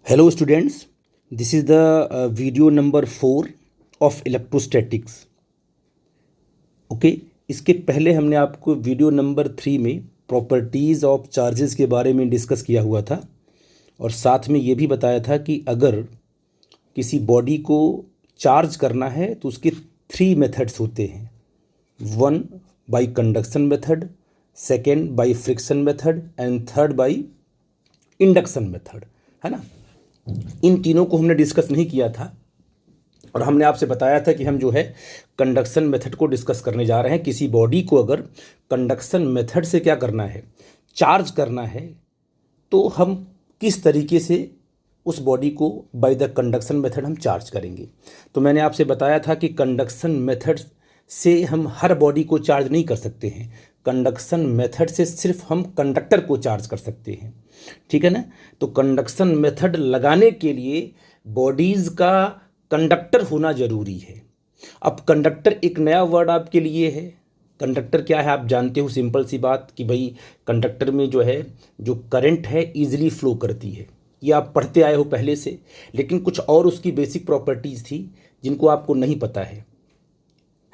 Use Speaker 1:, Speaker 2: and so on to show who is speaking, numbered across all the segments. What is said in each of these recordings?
Speaker 1: Hello students, this is the video number 4 of electrostatics. Okay इसके पहले हमने आपको वीडियो नंबर 3 में प्रॉपर्टीज़ ऑफ चार्जेस के बारे में डिस्कस किया हुआ था और साथ में ये भी बताया था कि अगर किसी बॉडी को चार्ज करना है तो उसके 3 मेथड्स होते हैं. 1 bye conduction method, second by friction method and third by induction method, है ना. इन तीनों को हमने डिस्कस नहीं किया था और हमने आपसे बताया था कि हम जो है कंडक्शन मेथड को डिस्कस करने जा रहे हैं. किसी बॉडी को अगर कंडक्शन मेथड से क्या करना है, चार्ज करना है, तो हम किस तरीके से उस बॉडी को बाय द कंडक्शन मेथड हम चार्ज करेंगे. तो मैंने आपसे बताया था कि कंडक्शन मेथड से हम हर बॉडी को चार्ज नहीं कर सकते हैं. कंडक्शन मेथड से सिर्फ हम कंडक्टर को चार्ज कर सकते हैं, ठीक है ना. तो कंडक्शन मेथड लगाने के लिए बॉडीज़ का कंडक्टर होना ज़रूरी है. अब कंडक्टर एक नया वर्ड आपके लिए है. कंडक्टर क्या है आप जानते हो, सिंपल सी बात कि भाई कंडक्टर में जो है जो करंट है ईजिली फ्लो करती है. ये आप पढ़ते आए हो पहले से, लेकिन कुछ और उसकी बेसिक प्रॉपर्टीज़ थी जिनको आपको नहीं पता है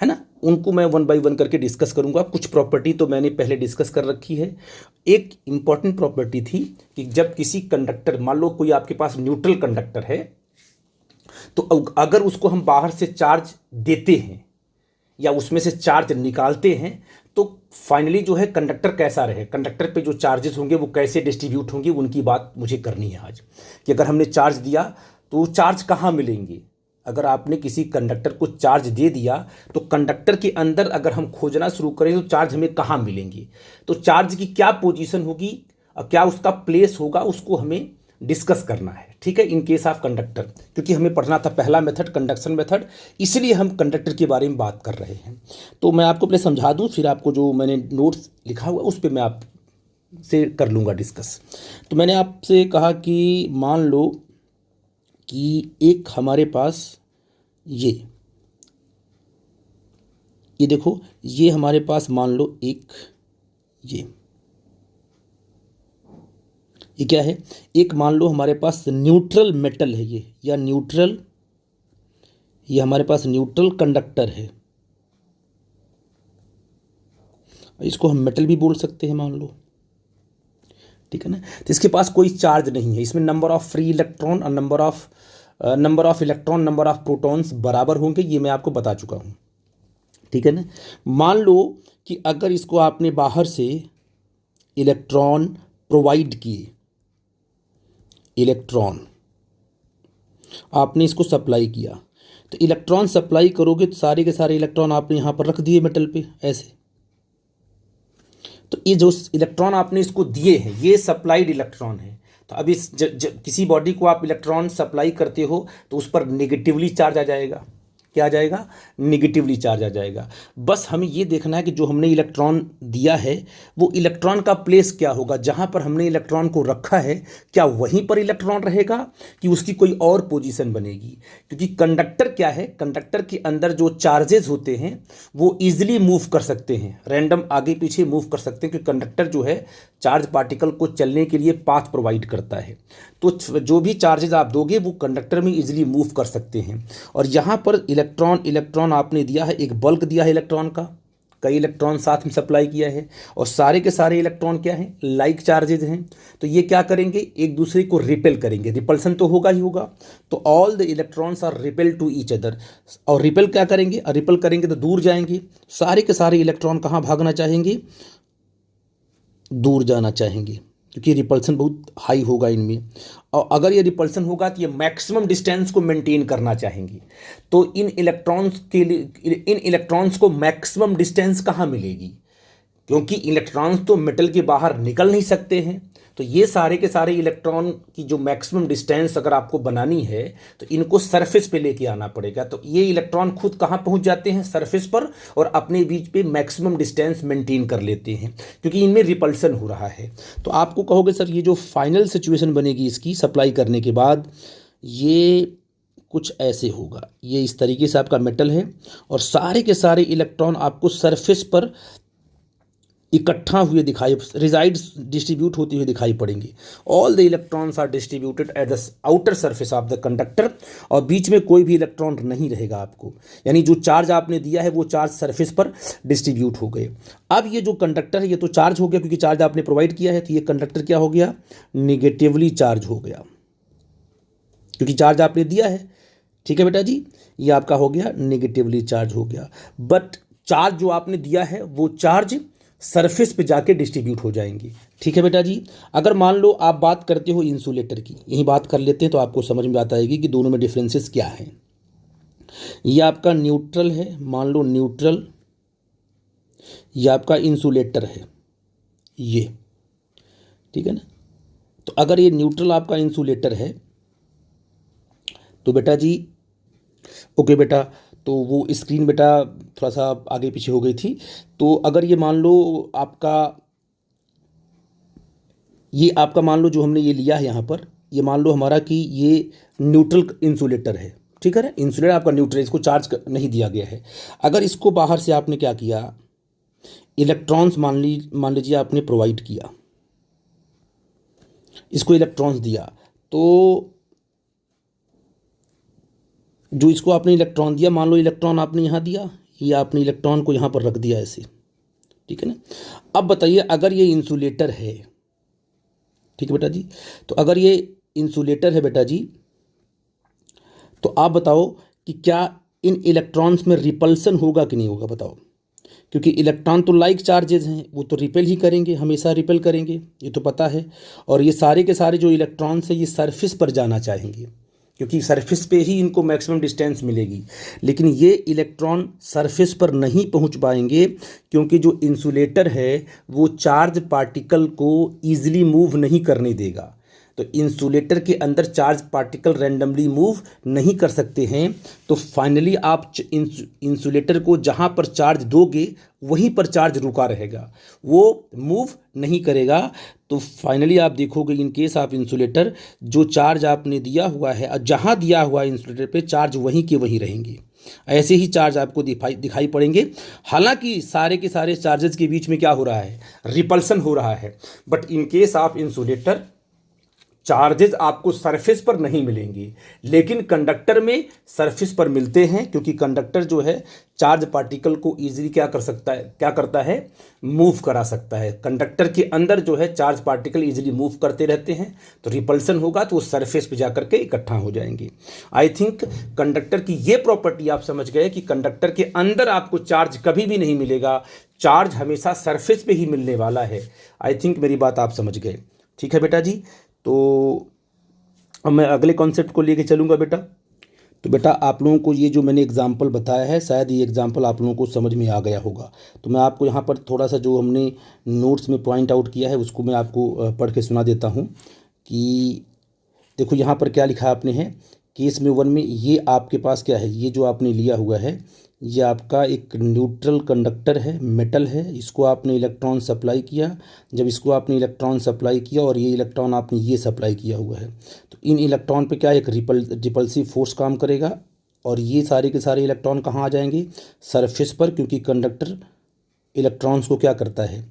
Speaker 1: ना. उनको मैं 1 बाय 1 करके डिस्कस करूंगा. कुछ प्रॉपर्टी तो मैंने पहले डिस्कस कर रखी है. एक इम्पॉर्टेंट प्रॉपर्टी थी कि जब किसी कंडक्टर, मान लो कोई आपके पास न्यूट्रल कंडक्टर है, तो अगर उसको हम बाहर से चार्ज देते हैं या उसमें से चार्ज निकालते हैं तो फाइनली जो है कंडक्टर कैसा रहे, कंडक्टर पे जो चार्जेस होंगे वो कैसे डिस्ट्रीब्यूट होंगे, उनकी बात मुझे करनी है आज. कि अगर हमने चार्ज दिया तो चार्ज कहाँ मिलेंगे. अगर आपने किसी कंडक्टर को चार्ज दे दिया तो कंडक्टर के अंदर अगर हम खोजना शुरू करें तो चार्ज हमें कहाँ मिलेंगे, तो चार्ज की क्या पोजीशन होगी, क्या उसका प्लेस होगा, उसको हमें डिस्कस करना है, ठीक है. इन केस ऑफ कंडक्टर, क्योंकि हमें पढ़ना था पहला मेथड कंडक्शन मेथड, इसलिए हम कंडक्टर के बारे में बात कर रहे हैं. तो मैं आपको पहले समझा दूं, फिर आपको जो मैंने नोट्स लिखा हुआ उस पर मैं आपसे कर लूँगा डिस्कस. तो मैंने आपसे कहा कि मान लो कि एक हमारे पास ये देखो, ये हमारे पास मान लो एक ये क्या है, एक मान लो हमारे पास न्यूट्रल मेटल है ये, या न्यूट्रल, ये हमारे पास न्यूट्रल कंडक्टर है. इसको हम मेटल भी बोल सकते हैं मान लो, ठीक है ना. तो इसके पास कोई चार्ज नहीं है. इसमें नंबर ऑफ फ्री इलेक्ट्रॉन और number of electron, number of protons बराबर होंगे. ये मैं आपको बता चुका हूँ, ठीक है ना. मान लो कि अगर इसको आपने बाहर से इलेक्ट्रॉन प्रोवाइड किए, इलेक्ट्रॉन आपने इसको सप्लाई किया, तो इलेक्ट्रॉन सप्लाई करोगे तो सारे के सारे इलेक्ट्रॉन आपने यहाँ पर रख दिए मेटल पे ऐसे. तो ये जो इलेक्ट्रॉन आपने इसको दिए हैं ये सप्लाइड इलेक्ट्रॉन है. तो अब इस किसी बॉडी को आप इलेक्ट्रॉन सप्लाई करते हो तो उस पर नेगेटिवली चार्ज आ जाएगा. क्या आ जाएगा, निगेटिवली चार्ज आ जाएगा. बस हमें ये देखना है कि जो हमने इलेक्ट्रॉन दिया है वो इलेक्ट्रॉन का प्लेस क्या होगा, जहाँ पर हमने इलेक्ट्रॉन को रखा है क्या वहीं पर इलेक्ट्रॉन रहेगा कि उसकी कोई और पोजीशन बनेगी. क्योंकि कंडक्टर क्या है, कंडक्टर के अंदर जो चार्जेस होते हैं वो ईजिली मूव कर सकते हैं, रैंडम आगे पीछे मूव कर सकते हैं, क्योंकि कंडक्टर जो है चार्ज पार्टिकल को चलने के लिए पाथ प्रोवाइड करता है. तो जो भी चार्जेस आप दोगे वो कंडक्टर में इजीली मूव कर सकते हैं. और यहाँ पर इलेक्ट्रॉन आपने दिया है, एक बल्क दिया है इलेक्ट्रॉन का, कई इलेक्ट्रॉन साथ में सप्लाई किया है और सारे के सारे इलेक्ट्रॉन क्या हैं, लाइक चार्जेज हैं. तो ये क्या करेंगे, एक दूसरे को रिपेल करेंगे. रिपल्सन तो होगा ही होगा. तो all the electrons are repel to each other. और रिपेल क्या करेंगे, रिपेल करेंगे तो दूर जाएंगे. सारे के सारे इलेक्ट्रॉन कहाँ भागना चाहेंगे, दूर जाना चाहेंगे, क्योंकि रिपल्सन बहुत हाई होगा इनमें. और अगर ये रिपल्सन होगा तो ये मैक्सिमम डिस्टेंस को मेंटेन करना चाहेंगे. तो इन इलेक्ट्रॉन्स के लिए, इन इलेक्ट्रॉन्स को मैक्सिमम डिस्टेंस कहाँ मिलेगी, क्योंकि इलेक्ट्रॉन्स तो मेटल के बाहर निकल नहीं सकते हैं. तो ये सारे के सारे इलेक्ट्रॉन की जो मैक्सिमम डिस्टेंस अगर आपको बनानी है तो इनको सरफेस पे लेके आना पड़ेगा. तो ये इलेक्ट्रॉन खुद कहाँ पहुँच जाते हैं, सरफेस पर, और अपने बीच पे मैक्सिमम डिस्टेंस मेंटेन कर लेते हैं क्योंकि इनमें रिपल्सन हो रहा है. तो आपको कहोगे सर ये जो फाइनल सिचुएशन बनेगी इसकी सप्लाई करने के बाद, ये कुछ ऐसे होगा. ये इस तरीके से आपका मेटल है और सारे के सारे इलेक्ट्रॉन आपको सरफेस पर इकट्ठा हुए दिखाई, रिजाइड्स डिस्ट्रीब्यूट होते हुए दिखाई पड़ेंगे। All the electrons are distributed at the outer surface of the conductor, और बीच में कोई भी इलेक्ट्रॉन नहीं रहेगा आपको, यानी जो चार्ज आपने दिया है वो चार्ज सरफेस पर डिस्ट्रीब्यूट हो गए। अब ये जो कंडक्टर है ये तो चार्ज हो गया, क्योंकि चार्ज आपने प्रोवाइड किया है, तो ये कंडक्टर क्या हो गया, निगेटिवली चार्ज हो गया, क्योंकि चार्ज आपने दिया है। ठीक है बेटा जी, ये आपका हो गया निगेटिवली चार्ज हो गया। बट चार्ज जो आपने दिया है वो चार्ज सरफेस पे जाके डिस्ट्रीब्यूट हो जाएंगी। ठीक है बेटा जी। अगर मान लो आप बात करते हो इंसुलेटर की, यही बात कर लेते हैं तो आपको समझ में आता है कि दोनों में डिफरेंसेस क्या हैं। ये आपका न्यूट्रल है, मान लो न्यूट्रल, ये आपका इंसुलेटर है ये, ठीक है ना। तो अगर ये न्यूट्रल आपका इंसुलेटर है तो बेटा जी, ओके बेटा, तो वो स्क्रीन बेटा थोड़ा सा आगे पीछे हो गई थी। तो अगर ये मान लो आपका, ये आपका मान लो जो हमने ये लिया है यहाँ पर, ये मान लो हमारा कि ये न्यूट्रल इंसुलेटर है, ठीक है ना। इंसुलेटर आपका न्यूट्रल, इसको चार्ज नहीं दिया गया है। अगर इसको बाहर से आपने क्या किया, इलेक्ट्रॉन्स मान लीजिए आपने प्रोवाइड किया, इसको इलेक्ट्रॉन्स दिया, तो जो इसको आपने इलेक्ट्रॉन दिया, मान लो इलेक्ट्रॉन आपने यहाँ दिया, ये आपने इलेक्ट्रॉन को यहाँ पर रख दिया ऐसे, ठीक है ना। अब बताइए अगर ये इंसुलेटर है, ठीक है बेटा जी, तो अगर ये इंसुलेटर है बेटा जी, तो आप बताओ कि क्या इन इलेक्ट्रॉन्स में रिपल्सन होगा कि नहीं होगा, बताओ। क्योंकि इलेक्ट्रॉन तो लाइक चार्जेस हैं, वो तो रिपेल ही करेंगे, हमेशा रिपेल करेंगे, ये तो पता है। और ये सारे के सारे जो इलेक्ट्रॉन्स हैं ये सरफेस पर जाना चाहेंगे, क्योंकि सरफेस पे ही इनको मैक्सिमम डिस्टेंस मिलेगी। लेकिन ये इलेक्ट्रॉन सरफेस पर नहीं पहुंच पाएंगे, क्योंकि जो इंसुलेटर है वो चार्ज पार्टिकल को ईजिली मूव नहीं करने देगा। तो इंसुलेटर के अंदर चार्ज पार्टिकल रैंडमली मूव नहीं कर सकते हैं। तो फाइनली आप इंसुलेटर को जहाँ पर चार्ज दोगे वहीं पर चार्ज रुका रहेगा, वो मूव नहीं करेगा। तो फाइनली आप देखोगे इन केस ऑफ इंसुलेटर, जो चार्ज आपने दिया हुआ है और जहाँ दिया हुआ है इंसुलेटर पे, चार्ज वहीं के वहीं रहेंगे। ऐसे ही चार्ज आपको दिखाई पड़ेंगे। हालांकि सारे के सारे चार्जेस के बीच में क्या हो रहा है, रिपल्सन हो रहा है। But in case of insulator charges आपको सरफेस पर नहीं मिलेंगे, लेकिन कंडक्टर में सरफेस पर मिलते हैं, क्योंकि कंडक्टर जो है चार्ज पार्टिकल को इजीली क्या करता है, मूव करा सकता है। कंडक्टर के अंदर जो है चार्ज पार्टिकल इजीली मूव करते रहते हैं, तो रिपल्सन होगा तो वो सरफेस पे जाकर के इकट्ठा हो जाएंगे। आई थिंक कंडक्टर की ये प्रॉपर्टी आप समझ गए कि कंडक्टर के अंदर आपको चार्ज कभी भी नहीं मिलेगा, चार्ज हमेशा सरफेस पे ही मिलने वाला है। आई थिंक मेरी बात आप समझ गए। ठीक है बेटा जी। तो अब मैं अगले कॉन्सेप्ट को लेके चलूँगा बेटा। तो बेटा आप लोगों को ये जो मैंने एग्जांपल बताया है, शायद ये एग्जांपल आप लोगों को समझ में आ गया होगा। तो मैं आपको यहाँ पर थोड़ा सा जो हमने नोट्स में पॉइंट आउट किया है उसको मैं आपको पढ़ के सुना देता हूँ कि देखो यहाँ पर क्या लिखा आपने है। केस में 1 में ये आपके पास क्या है, ये जो आपने लिया हुआ है ये आपका एक न्यूट्रल कंडक्टर है, मेटल है, इसको आपने इलेक्ट्रॉन सप्लाई किया। जब इसको आपने इलेक्ट्रॉन सप्लाई किया और ये इलेक्ट्रॉन आपने ये सप्लाई किया हुआ है, तो इन इलेक्ट्रॉन पे क्या एक रिपल्सिव फोर्स काम करेगा, और ये सारे के सारे इलेक्ट्रॉन कहाँ आ जाएंगे, सरफेस पर, क्योंकि कंडक्टर इलेक्ट्रॉन्स को क्या करता है,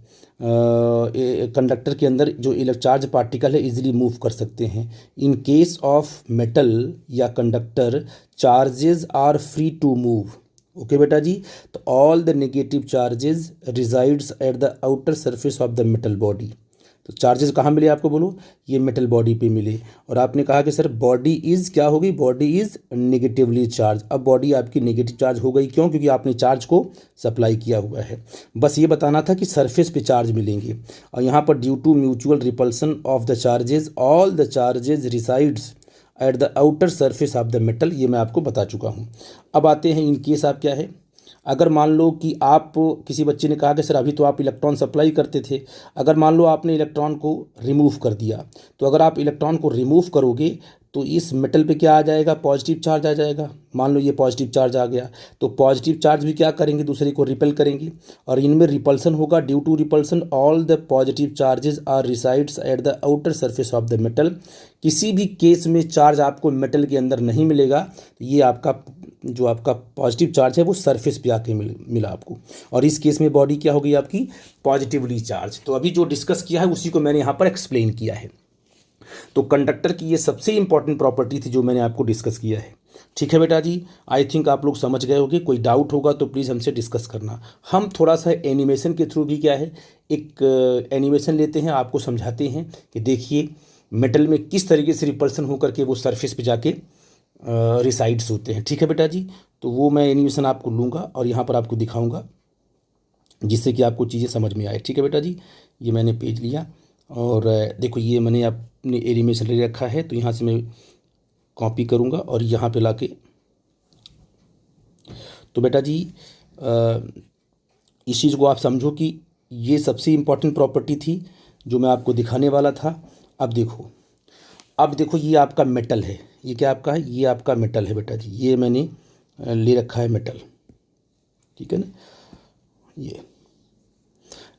Speaker 1: कंडक्टर के अंदर जो चार्ज पार्टिकल है इजीली मूव कर सकते हैं। इन केस ऑफ मेटल या conductor charges are free to move. Okay बेटा जी। तो all the negative charges resides at the outer surface of the metal body. तो चार्जेस कहाँ मिले आपको, बोलो, ये मेटल बॉडी पे मिले। और आपने कहा कि सर बॉडी इज़ क्या होगी, बॉडी इज़ नेगेटिवली चार्ज। अब बॉडी आपकी नेगेटिव चार्ज हो गई, क्यों, क्योंकि आपने चार्ज को सप्लाई किया हुआ है। बस ये बताना था कि सरफेस पे चार्ज मिलेंगे। और यहाँ पर due to mutual repulsion of the charges all the charges resides at the outer surface of the metal, ये मैं आपको बता चुका हूँ। अब आते हैं इन केस आप क्या है, अगर मान लो कि आप, किसी बच्चे ने कहा कि सर अभी तो आप इलेक्ट्रॉन सप्लाई करते थे, अगर मान लो आपने इलेक्ट्रॉन को रिमूव कर दिया, तो अगर आप इलेक्ट्रॉन को रिमूव करोगे तो इस मेटल पे क्या आ जाएगा, पॉजिटिव चार्ज आ जाएगा। मान लो ये पॉजिटिव चार्ज आ गया, तो पॉजिटिव चार्ज भी क्या करेंगे, दूसरे को रिपेल करेंगे, और इनमें रिपल्सन होगा। Due to repulsion all the positive charges are resides at the outer surface of the metal. किसी भी केस में चार्ज आपको मेटल के अंदर नहीं मिलेगा। तो ये आपका जो आपका पॉजिटिव चार्ज है वो सरफेस पे आके मिला आपको, और इस केस में बॉडी क्या हो गई आपकी, पॉजिटिवली चार्ज। तो अभी जो डिस्कस किया है उसी को मैंने यहाँ पर एक्सप्लेन किया है। तो कंडक्टर की ये सबसे इंपॉर्टेंट प्रॉपर्टी थी जो मैंने आपको डिस्कस किया है। ठीक है बेटा जी, आई थिंक आप लोग समझ गए होंगे। कोई डाउट होगा तो प्लीज़ हमसे डिस्कस करना। हम थोड़ा सा एनिमेशन के थ्रू भी क्या है, एक एनिमेशन लेते हैं, आपको समझाते हैं कि देखिए मेटल में किस तरीके से रिपल्सन होकर के वो सरफेस पे जाके रिसाइड्स होते हैं। ठीक है बेटा जी, तो वो मैं एनिमेशन आपको लूँगा और यहाँ पर आपको दिखाऊँगा जिससे कि आपको चीज़ें समझ में आए। ठीक है बेटा जी, ये मैंने पेज लिया और देखो ये मैंने अपने एनिमेशन ले रखा है, तो यहाँ से मैं कॉपी करूँगा और यहाँ पे लाके, तो बेटा जी इस चीज़ को आप समझो कि ये सबसे इम्पॉर्टेंट प्रॉपर्टी थी जो मैं आपको दिखाने वाला था। अब देखो ये आपका मेटल है, ये क्या आपका है, ये आपका मेटल है बेटा जी, ये मैंने ले रखा है मेटल। ठीक है ना,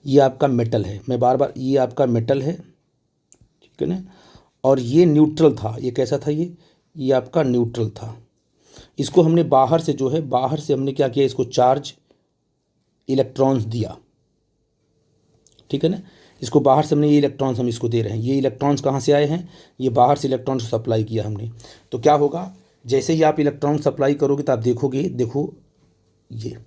Speaker 1: ये आपका मेटल है, मैं बार बार, ये आपका मेटल है। ठीक है ना, और ये न्यूट्रल था, ये कैसा था, ये आपका न्यूट्रल था। इसको हमने बाहर से जो है, बाहर से हमने क्या किया, इसको चार्ज इलेक्ट्रॉन्स दिया। ठीक है ना, इसको बाहर से हमने, ये इलेक्ट्रॉन्स हम इसको दे रहे हैं। ये इलेक्ट्रॉन्स कहाँ से आए हैं, ये बाहर से इलेक्ट्रॉन्स को सप्लाई किया हमने। तो क्या होगा, जैसे ही आप इलेक्ट्रॉन सप्लाई करोगे तो आप देखोगे, देखो ये,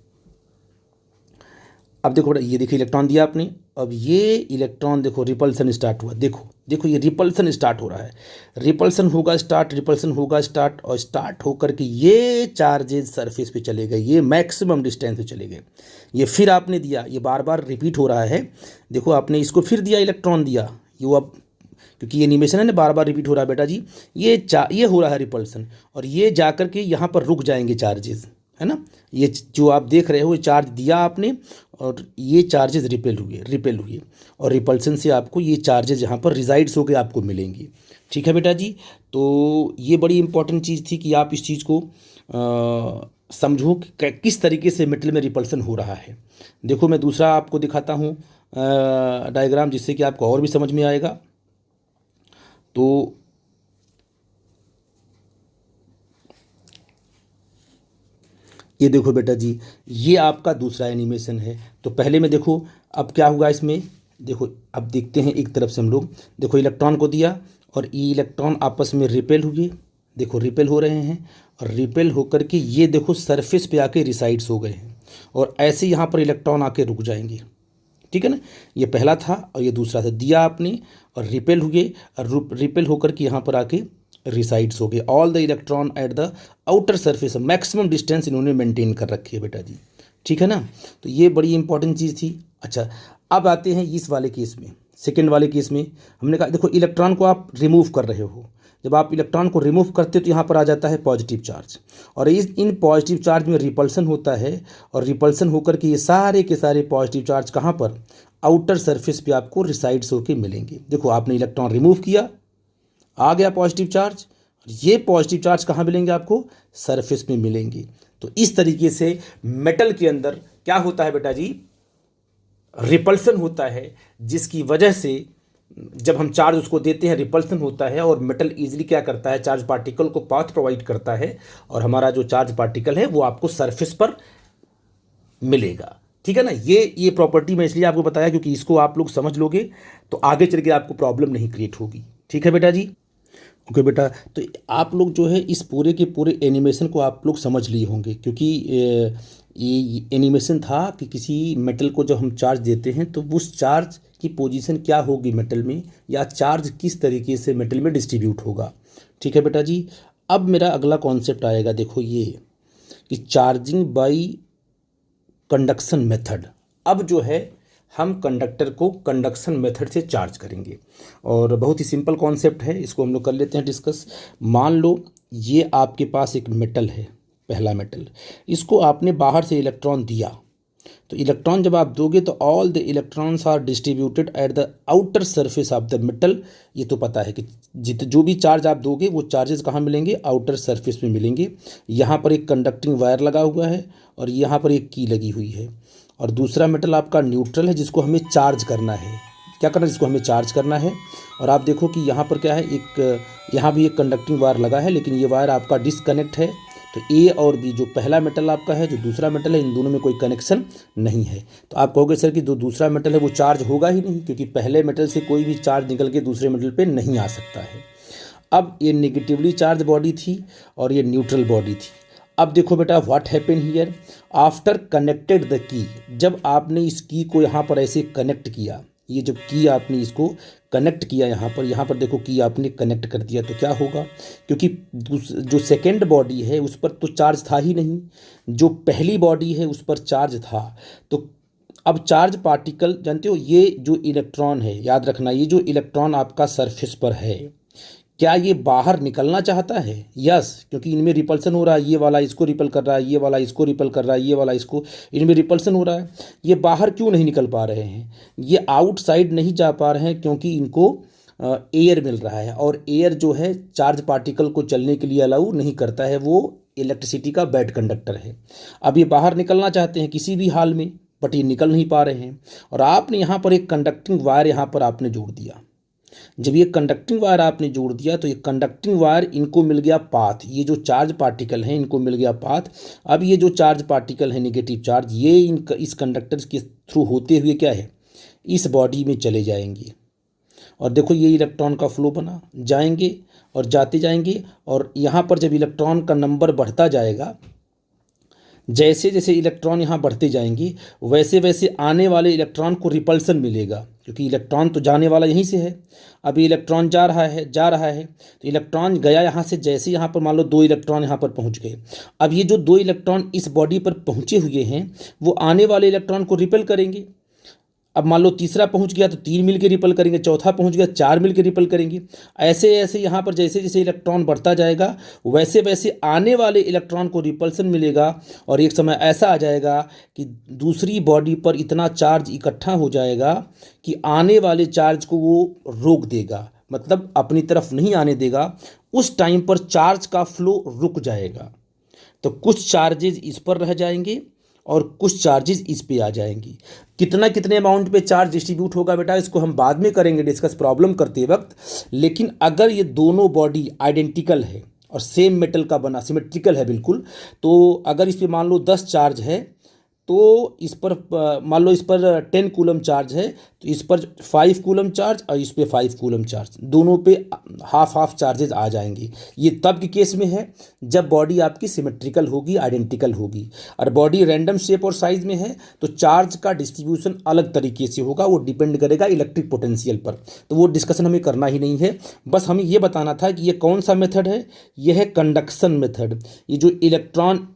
Speaker 1: अब देखो बेटा, ये देखिए इलेक्ट्रॉन दिया आपने, अब ये इलेक्ट्रॉन देखो रिपल्सन स्टार्ट हुआ, देखो ये रिपल्सन स्टार्ट हो रहा है, रिपल्सन होगा स्टार्ट, रिपल्सन होगा स्टार्ट, और स्टार्ट होकर के ये चार्जेस सरफेस पे चले गए, ये मैक्सिमम डिस्टेंस पे चले गए। ये फिर आपने दिया, ये बार बार रिपीट हो रहा है, देखो आपने इसको फिर दिया, इलेक्ट्रॉन दिया, ये वो अब क्योंकि ये एनिमेशन है ना, बार बार रिपीट हो रहा है बेटा जी, ये हो रहा है रिपल्सन, और ये जाकर के यहाँ पर रुक जाएंगे चार्जेस, है ना। ये जो आप देख रहे हो, ये चार्ज दिया आपने और ये चार्जेस रिपेल हुए और रिपल्सन से आपको ये चार्जेस यहाँ पर रिजाइड्स होकर आपको मिलेंगे। ठीक है बेटा जी, तो ये बड़ी इंपॉर्टेंट चीज़ थी कि आप इस चीज़ को समझो कि किस तरीके से मेटल में रिपल्सन हो रहा है। देखो मैं दूसरा आपको दिखाता हूँ डायग्राम, जिससे कि आपको और भी समझ में आएगा। तो ये देखो बेटा जी, ये आपका दूसरा एनिमेशन है। तो पहले में देखो अब क्या हुआ इसमें, देखो अब देखते हैं एक तरफ से हम लोग, देखो इलेक्ट्रॉन को दिया और ये इलेक्ट्रॉन आपस में रिपेल हुए, देखो रिपेल हो रहे हैं, और रिपेल होकर के ये देखो सरफेस पे आके रिसाइड्स हो गए हैं, और ऐसे यहाँ पर इलेक्ट्रॉन आके रुक जाएंगे। ठीक है ना, ये पहला था और ये दूसरा था, दिया आपने और रिपेल हुए, और रिपेल होकर के यहाँ पर आके रिसाइड्स हो गए। All the electron eight the outer surface, maximum distance इन्होंने मेंटेन कर रखी है बेटा जी। ठीक है ना, तो ये बड़ी इंपॉर्टेंट चीज़ थी। अच्छा, अब आते हैं इस वाले केस में, सेकेंड वाले केस में हमने कहा देखो इलेक्ट्रॉन को आप रिमूव कर रहे हो, जब आप इलेक्ट्रॉन को रिमूव करते हो तो यहाँ पर आ जाता है पॉजिटिव चार्ज, और इन पॉजिटिव चार्ज में रिपल्सन होता है, और रिपल्सन होकर के ये सारे के सारे पॉजिटिव चार्ज कहाँ पर, आउटर सरफेस पे आपको रिसाइड्स होकर मिलेंगे। देखो आपने इलेक्ट्रॉन रिमूव किया, आ गया पॉजिटिव चार्ज, और ये पॉजिटिव चार्ज कहाँ मिलेंगे आपको, सरफेस में मिलेंगे। तो इस तरीके से मेटल के अंदर क्या होता है बेटा जी, रिपल्सन होता है, जिसकी वजह से जब हम चार्ज उसको देते हैं रिपल्सन होता है, और मेटल इजीली क्या करता है, चार्ज पार्टिकल को पाथ प्रोवाइड करता है, और हमारा जो चार्ज पार्टिकल है वो आपको सरफेस पर मिलेगा। ठीक है ना, ये प्रॉपर्टी मैं इसलिए आपको बताया क्योंकि इसको आप लोग समझ लोगे तो आगे चल के आपको प्रॉब्लम नहीं क्रिएट होगी। ठीक है बेटा जी, ओके बेटा, तो आप लोग जो है इस पूरे के पूरे एनिमेशन को आप लोग समझ लिए होंगे, क्योंकि ये एनिमेशन था कि किसी मेटल को जब हम चार्ज देते हैं तो उस चार्ज की पोजीशन क्या होगी मेटल में, या चार्ज किस तरीके से मेटल में डिस्ट्रीब्यूट होगा। ठीक है बेटा जी, अब मेरा अगला कॉन्सेप्ट आएगा, देखो ये कि चार्जिंग बाय कंडक्शन मेथड। अब जो है हम कंडक्टर को कंडक्शन मेथड से चार्ज करेंगे, और बहुत ही सिंपल कॉन्सेप्ट है, इसको हम लोग कर लेते हैं डिस्कस। मान लो ये आपके पास एक मेटल है, पहला मेटल, इसको आपने बाहर से इलेक्ट्रॉन दिया, तो इलेक्ट्रॉन जब आप दोगे तो all the electrons are distributed at the outer surface of the metal. ये तो पता है कि जो भी चार्ज आप दोगे वो चार्जेस कहाँ मिलेंगे, आउटर सरफेस में मिलेंगे। यहाँ पर एक कंडक्टिंग वायर लगा हुआ है और यहाँ पर एक की लगी हुई है, और दूसरा मेटल आपका न्यूट्रल है जिसको हमें चार्ज करना है। क्या करना है, जिसको हमें चार्ज करना है। और आप देखो कि यहाँ पर क्या है, यहाँ भी एक कंडक्टिंग वायर लगा है, लेकिन ये वायर आपका डिसकनेक्ट है, तो ए और बी, जो पहला मेटल आपका है, जो दूसरा मेटल है, इन दोनों में कोई कनेक्शन नहीं है। तो आप कहोगे सर कि जो दूसरा मेटल है वो चार्ज होगा ही नहीं, क्योंकि पहले मेटल से कोई भी चार्ज निकल के दूसरे मेटल पे नहीं आ सकता है। अब ये नेगेटिवली चार्ज बॉडी थी और ये न्यूट्रल बॉडी थी। अब देखो बेटा, what happen here after connected the key, जब आपने इस की को यहाँ पर ऐसे कनेक्ट किया, ये जब की आपने इसको कनेक्ट किया यहाँ पर देखो की आपने कनेक्ट कर दिया, तो क्या होगा, क्योंकि जो सेकेंड बॉडी है उस पर तो चार्ज था ही नहीं, जो पहली बॉडी है उस पर चार्ज था। तो अब चार्ज पार्टिकल, जानते हो ये जो इलेक्ट्रॉन है, याद रखना, ये जो इलेक्ट्रॉन आपका सरफेस पर है, क्या ये बाहर निकलना चाहता है? यस, क्योंकि इनमें रिपल्सन हो रहा है, ये वाला इसको रिपल कर रहा है, ये वाला इसको रिपल कर रहा है, ये वाला इसको, इनमें रिपल्सन हो रहा है। ये बाहर क्यों नहीं निकल पा रहे हैं? ये आउटसाइड नहीं जा पा रहे हैं क्योंकि इनको एयर मिल रहा है, और एयर जो है चार्ज पार्टिकल को चलने के लिए अलाउ नहीं करता है, वो इलेक्ट्रिसिटी का बैड कंडक्टर है। अब ये बाहर निकलना चाहते हैं किसी भी हाल में, बट ये निकल नहीं पा रहे हैं, और आपने यहाँ पर एक कंडक्टिंग वायर यहाँ पर आपने जोड़ दिया। जब ये कंडक्टिंग वायर आपने जोड़ दिया तो ये कंडक्टिंग वायर, इनको मिल गया पाथ, ये जो चार्ज पार्टिकल हैं इनको मिल गया पाथ। अब ये जो चार्ज पार्टिकल है नेगेटिव चार्ज, ये इस कंडक्टर के थ्रू होते हुए क्या है, इस बॉडी में चले जाएंगे, और देखो ये इलेक्ट्रॉन का फ्लो बना, जाएंगे और जाते जाएंगे, और यहाँ पर जब इलेक्ट्रॉन का नंबर बढ़ता जाएगा, जैसे जैसे इलेक्ट्रॉन यहाँ बढ़ते जाएंगे, वैसे वैसे आने वाले इलेक्ट्रॉन को रिपल्सन मिलेगा, क्योंकि इलेक्ट्रॉन तो जाने वाला यहीं से है। अब इलेक्ट्रॉन जा रहा है, तो इलेक्ट्रॉन गया यहाँ से, जैसे यहाँ पर मान लो 2 इलेक्ट्रॉन यहाँ पर पहुँच गए। अब ये जो 2 इलेक्ट्रॉन इस बॉडी पर पहुँचे हुए हैं, वो आने वाले इलेक्ट्रॉन को रिपेल करेंगे। अब मान लो तीसरा पहुंच गया तो 3 मिल के रिपल करेंगे, चौथा पहुंच गया 4 मिल के रिपल करेंगे। ऐसे ऐसे यहाँ पर जैसे जैसे इलेक्ट्रॉन बढ़ता जाएगा, वैसे वैसे आने वाले इलेक्ट्रॉन को रिपल्सन मिलेगा, और एक समय ऐसा आ जाएगा कि दूसरी बॉडी पर इतना चार्ज इकट्ठा हो जाएगा कि आने वाले चार्ज को वो रोक देगा, मतलब अपनी तरफ नहीं आने देगा। उस टाइम पर चार्ज का फ्लो रुक जाएगा, तो कुछ चार्जेज इस पर रह जाएंगे और कुछ चार्जेस इस पे आ जाएंगी। कितने अमाउंट पे चार्ज डिस्ट्रीब्यूट होगा बेटा, इसको हम बाद में करेंगे डिस्कस प्रॉब्लम करते वक्त। लेकिन अगर ये दोनों बॉडी आइडेंटिकल है और सेम मेटल का बना, सिमेट्रिकल है बिल्कुल, तो अगर इस पे मान लो 10 चार्ज है, तो इस पर मान लो इस पर 10 कूलम चार्ज है, तो इस पर 5 कूलम चार्ज और इस पे 5 कूलम चार्ज, दोनों पे हाफ चार्जेस आ जाएंगे। ये तब के केस में है जब बॉडी आपकी सिमेट्रिकल होगी, आइडेंटिकल होगी। और बॉडी रैंडम शेप और साइज में है तो चार्ज का डिस्ट्रीब्यूशन अलग तरीके से होगा, वो डिपेंड करेगा इलेक्ट्रिक पोटेंशियल पर। तो वो डिस्कशन हमें करना ही नहीं है, बस हमें ये बताना था कि ये कौन सा मेथड है। यह है कंडक्शन मेथड। ये जो इलेक्ट्रॉन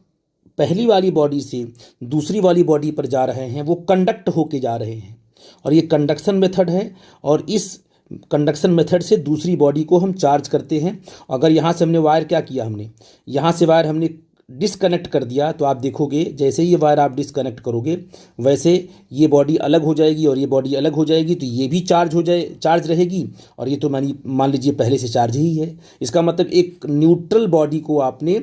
Speaker 1: पहली वाली बॉडी से दूसरी वाली बॉडी पर जा रहे हैं, वो कंडक्ट होके जा रहे हैं, और ये कंडक्शन मेथड है। और इस कंडक्शन मेथड से दूसरी बॉडी को हम चार्ज करते हैं। अगर यहाँ से हमने वायर क्या किया, हमने यहाँ से वायर हमने डिसकनेक्ट कर दिया, तो आप देखोगे जैसे ही ये वायर आप डिसकनेक्ट करोगे, वैसे ये बॉडी अलग हो जाएगी और ये बॉडी अलग हो जाएगी, तो ये भी चार्ज रहेगी, और ये तो मान लीजिए पहले से चार्ज ही है। इसका मतलब एक न्यूट्रल बॉडी को आपने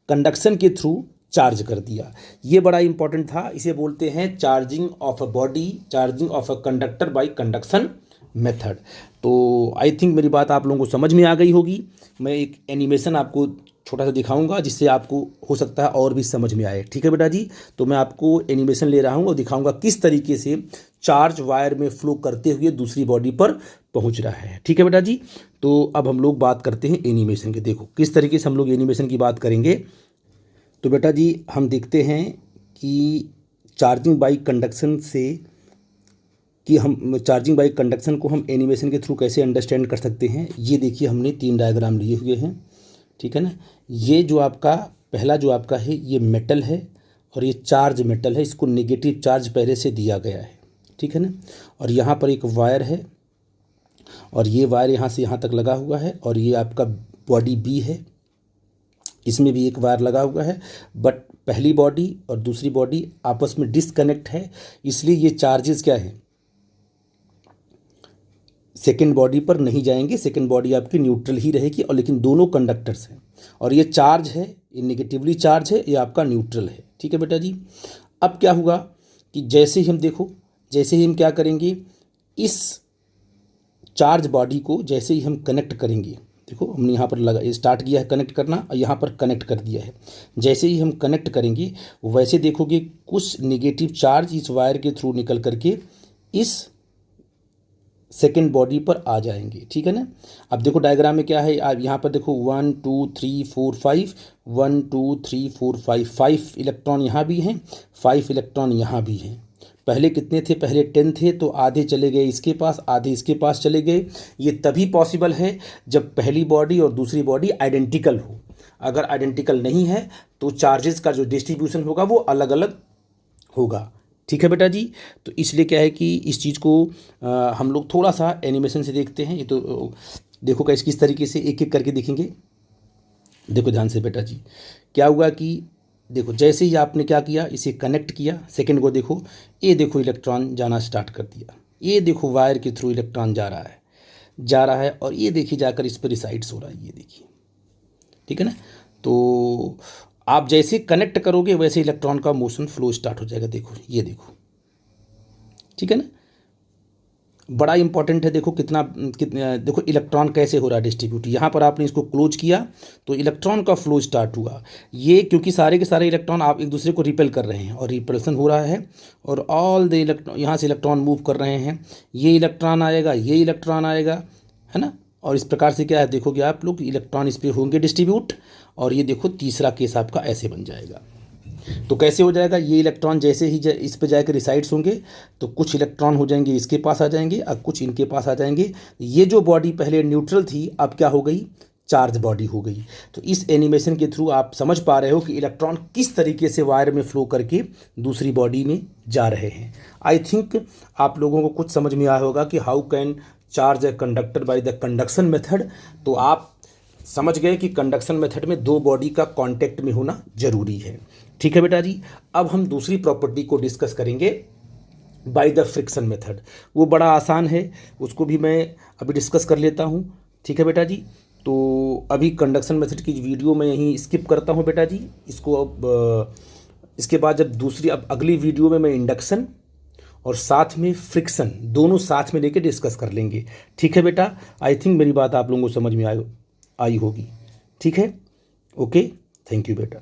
Speaker 1: कंडक्शन के थ्रू चार्ज कर दिया। ये बड़ा इंपॉर्टेंट था, इसे बोलते हैं charging of a body, charging of a conductor bye conduction method. तो आई थिंक मेरी बात आप लोगों को समझ में आ गई होगी। मैं एक एनिमेशन आपको छोटा सा दिखाऊंगा, जिससे आपको हो सकता है और भी समझ में आए। ठीक है बेटा जी, तो मैं आपको एनिमेशन ले रहा हूँ और दिखाऊंगा किस तरीके से चार्ज वायर में फ्लो करते हुए दूसरी बॉडी पर पहुँच रहा है। ठीक है बेटा जी, तो अब हम लोग बात करते हैं एनिमेशन की। देखो किस तरीके से हम लोग एनिमेशन की बात करेंगे। तो बेटा जी हम देखते हैं कि चार्जिंग बाई कंडक्शन को हम एनिमेशन के थ्रू कैसे अंडरस्टैंड कर सकते हैं। ये देखिए हमने 3 डायग्राम लिए हुए हैं, ठीक है ना। ये जो आपका पहला जो आपका है ये मेटल है, और ये चार्ज मेटल है, इसको नेगेटिव चार्ज पहले से दिया गया है, ठीक है ना। और यहाँ पर एक वायर है, और ये वायर यहाँ से यहाँ तक लगा हुआ है, और ये आपका बॉडी बी है, इसमें भी एक वायर लगा हुआ है। बट पहली बॉडी और दूसरी बॉडी आपस में डिसकनेक्ट है, इसलिए ये चार्जेस क्या है, सेकेंड बॉडी पर नहीं जाएंगे। सेकेंड बॉडी आपकी न्यूट्रल ही रहेगी, और लेकिन दोनों कंडक्टर्स हैं, और ये चार्ज है, ये नेगेटिवली चार्ज है, ये आपका न्यूट्रल है। ठीक है बेटा जी, अब क्या हुआ कि जैसे ही हम क्या करेंगे, इस चार्ज बॉडी को जैसे ही हम कनेक्ट करेंगे, देखो हमने यहाँ पर लगा स्टार्ट किया है कनेक्ट करना और यहाँ पर कनेक्ट कर दिया है। जैसे ही हम कनेक्ट करेंगे वैसे देखोगे कुछ नेगेटिव चार्ज इस वायर के थ्रू निकल करके इस सेकेंड बॉडी पर आ जाएंगे, ठीक है ना। अब देखो डायग्राम में क्या है, आप यहाँ पर देखो 1 2 3 4 5, 1 2 3 4 5, 5 इलेक्ट्रॉन यहाँ भी हैं, 5 इलेक्ट्रॉन यहाँ भी हैं। पहले कितने थे, पहले 10 थे, तो आधे चले गए इसके पास, आधे इसके पास चले गए। ये तभी पॉसिबल है जब पहली बॉडी और दूसरी बॉडी आइडेंटिकल हो। अगर आइडेंटिकल नहीं है तो चार्जेस का जो डिस्ट्रीब्यूशन होगा वो अलग अलग होगा, ठीक है बेटा जी। तो इसलिए क्या है कि इस चीज़ को हम लोग थोड़ा सा एनिमेशन से देखते हैं। ये तो देखो कैसे किस तरीके से एक एक करके देखेंगे। देखो ध्यान से बेटा जी, क्या हुआ कि देखो जैसे ही आपने क्या किया, इसे कनेक्ट किया, सेकंड को देखो, ये देखो इलेक्ट्रॉन जाना स्टार्ट कर दिया। ये देखो वायर के थ्रू इलेक्ट्रॉन जा रहा है और ये देखिए जाकर इस पर रिसाइड्स हो रहा है, ये देखिए, ठीक है ना। तो आप जैसे कनेक्ट करोगे वैसे इलेक्ट्रॉन का मोशन फ्लो स्टार्ट हो जाएगा। देखो ये देखो, ठीक है ना। बड़ा इंपॉर्टेंट है, देखो कितना देखो इलेक्ट्रॉन कैसे हो रहा है डिस्ट्रीब्यूट। यहाँ पर आपने इसको क्लोज किया तो इलेक्ट्रॉन का फ्लो स्टार्ट हुआ। ये क्योंकि सारे के सारे इलेक्ट्रॉन आप एक दूसरे को रिपेल कर रहे हैं और रिपल्सन हो रहा है और ऑल द इलेक्ट्रॉन यहाँ से इलेक्ट्रॉन मूव कर रहे हैं। ये इलेक्ट्रॉन आएगा, ये इलेक्ट्रॉन आएगा, है ना। और इस प्रकार से क्या है, देखोगे आप लोग इलेक्ट्रॉन इस पर होंगे डिस्ट्रीब्यूट। और ये देखो तीसरा केस आपका ऐसे बन जाएगा। तो कैसे हो जाएगा, ये इलेक्ट्रॉन जैसे ही इस पे जाकर रिसाइड्स होंगे तो कुछ इलेक्ट्रॉन हो जाएंगे इसके पास आ जाएंगे और कुछ इनके पास आ जाएंगे। ये जो बॉडी पहले न्यूट्रल थी अब क्या हो गई, चार्ज बॉडी हो गई। तो इस एनिमेशन के थ्रू आप समझ पा रहे हो कि इलेक्ट्रॉन किस तरीके से वायर में फ्लो करके दूसरी बॉडी में जा रहे हैं। आई थिंक आप लोगों को कुछ समझ में आया होगा कि how can charge a conductor by the conduction method. तो आप समझ गए कि कंडक्शन मेथड में दो बॉडी का कांटेक्ट में होना जरूरी है, ठीक है बेटा जी। अब हम दूसरी प्रॉपर्टी को डिस्कस करेंगे बाय द फ्रिक्शन मेथड। वो बड़ा आसान है, उसको भी मैं अभी डिस्कस कर लेता हूँ, ठीक है बेटा जी। तो अभी कंडक्शन मेथड की वीडियो मैं यहीं स्किप करता हूँ बेटा जी। इसको अब इसके बाद जब दूसरी अब अगली वीडियो में मैं इंडक्शन और साथ में फ्रिक्शन दोनों साथ में लेके डिस्कस कर लेंगे, ठीक है बेटा। आई थिंक मेरी बात आप लोगों को समझ में आई होगी, ठीक है। ओके, थैंक यू बेटा।